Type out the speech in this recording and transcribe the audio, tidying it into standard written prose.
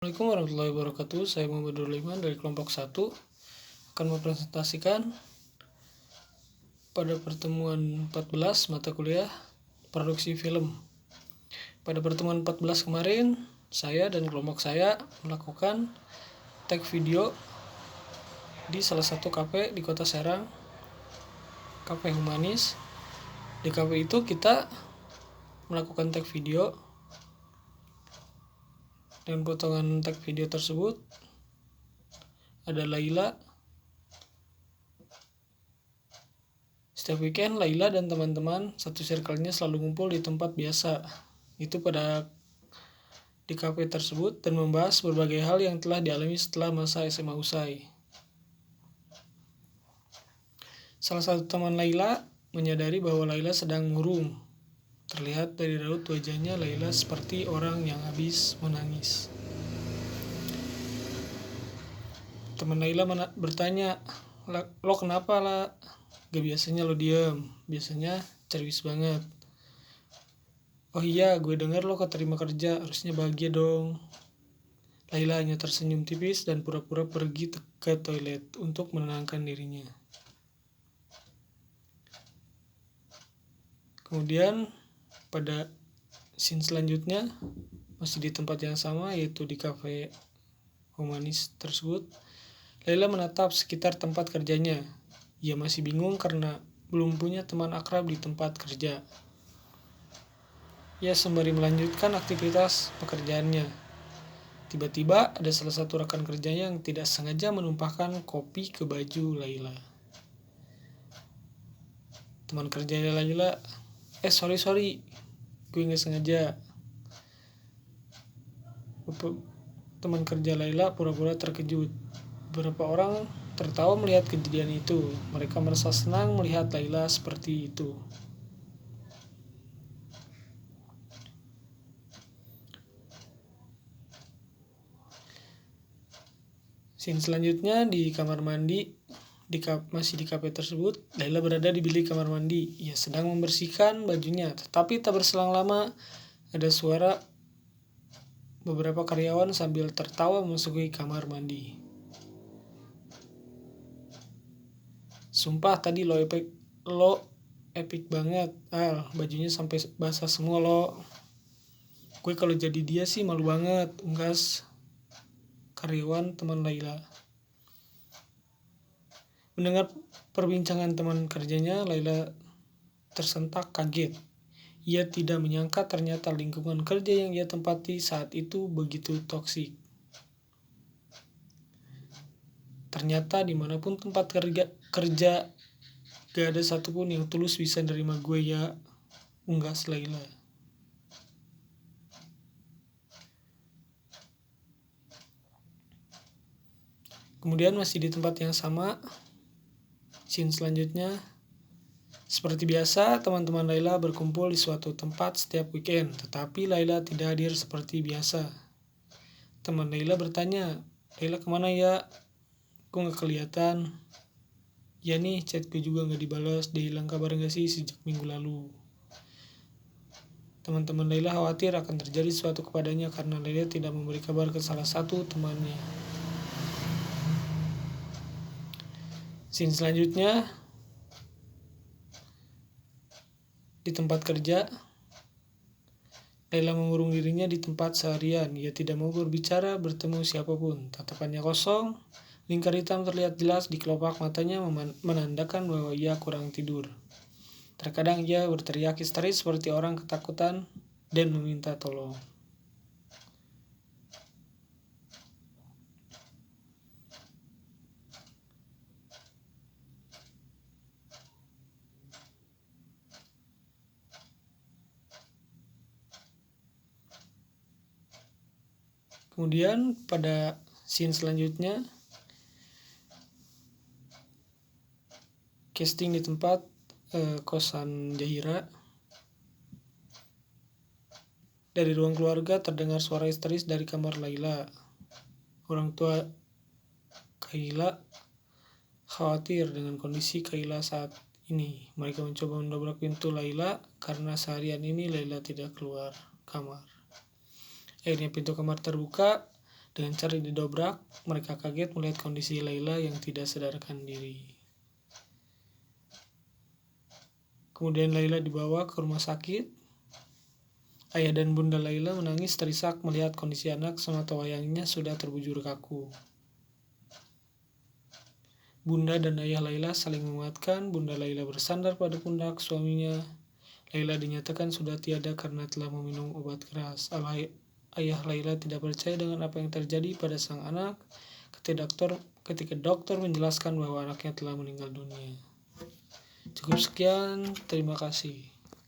Assalamualaikum warahmatullahi wabarakatuh. Saya Muhammad Nurliman dari kelompok 1 akan mempresentasikan pada pertemuan 14 mata kuliah produksi film. Pada pertemuan 14 kemarin, saya dan kelompok saya melakukan tag video di salah satu kafe di Kota Serang, Kafe Humanis. Di kafe itu kita melakukan tag video. Dan potongan tag video tersebut ada Laila. Setiap weekend Laila dan teman-teman satu circle-nya selalu ngumpul di tempat biasa, itu di kafe tersebut, dan membahas berbagai hal yang telah dialami setelah masa SMA usai. Salah satu teman Laila menyadari bahwa Laila sedang murung. Terlihat dari raut wajahnya, Laila seperti orang yang habis menangis. Teman Laila bertanya, "Lo kenapa lah? Gak biasanya lo diem, biasanya cerewis banget." "Oh iya, gue dengar lo keterima kerja, harusnya bahagia dong." Laila hanya tersenyum tipis dan pura-pura pergi ke toilet untuk menenangkan dirinya. Kemudian pada scene selanjutnya masih di tempat yang sama, yaitu di kafe Humanis tersebut. Laila menatap sekitar tempat kerjanya. Ia masih bingung karena belum punya teman akrab di tempat kerja. Ia sembari melanjutkan aktivitas pekerjaannya. Tiba-tiba ada salah satu rekan kerjanya yang tidak sengaja menumpahkan kopi ke baju Laila. Teman kerjanya Laila, sorry, gue gak sengaja." Teman kerja Laila pura-pura terkejut. Beberapa orang tertawa melihat kejadian itu. Mereka merasa senang melihat Laila seperti itu. Scene selanjutnya di kamar mandi. Masih di kafe tersebut, Laila berada di bilik kamar mandi. Ia sedang membersihkan bajunya, tetapi tak berselang lama ada suara beberapa karyawan sambil tertawa memasuki kamar mandi. "Sumpah tadi lo epic banget, Al. Bajunya sampai basah semua lo. Gue kalau jadi dia sih malu banget," unggas karyawan teman Laila. Mendengar perbincangan teman kerjanya, Laila tersentak kaget. Ia tidak menyangka ternyata lingkungan kerja yang ia tempati saat itu begitu toksik. Ternyata dimanapun tempat kerja gak ada satupun yang tulus bisa nerima gue ya, unggas Laila. Kemudian masih di tempat yang sama, scene selanjutnya. Seperti biasa, teman-teman Laila berkumpul di suatu tempat setiap weekend, tetapi Laila tidak hadir seperti biasa. Teman Laila bertanya, "Laila kemana ya? Kok gak kelihatan?" "Ya nih, chat gue juga gak dibalas. Dia hilang kabar gak sih sejak minggu lalu?" Teman-teman Laila khawatir akan terjadi sesuatu kepadanya karena Laila tidak memberi kabar ke salah satu temannya. Scene selanjutnya di tempat kerja, Laila mengurung dirinya di tempat seharian. Ia tidak mau berbicara, bertemu siapapun. Tatapannya kosong, lingkar hitam terlihat jelas di kelopak matanya menandakan bahwa ia kurang tidur. Terkadang ia berteriak histeris seperti orang ketakutan dan meminta tolong. Kemudian pada scene selanjutnya, casting di tempat kosan Jahira. Dari ruang keluarga terdengar suara histeris dari kamar Laila. Orang tua Kaila khawatir dengan kondisi Kaila saat ini. Mereka mencoba mendobrak pintu Laila karena seharian ini Laila tidak keluar kamar. Akhirnya pintu kamar terbuka Dengan cara didobrak, mereka kaget melihat kondisi Laila yang tidak sadarkan diri. Kemudian Laila dibawa ke rumah sakit. Ayah dan bunda Laila menangis terisak melihat kondisi anak semata wayangnya sudah terbujur kaku. Bunda dan ayah Laila saling menguatkan. Bunda Laila bersandar pada pundak suaminya. Laila dinyatakan sudah tiada karena telah meminum obat keras. Ayah Laila tidak percaya dengan apa yang terjadi pada sang anak ketika dokter menjelaskan bahwa anaknya telah meninggal dunia. Cukup sekian, terima kasih.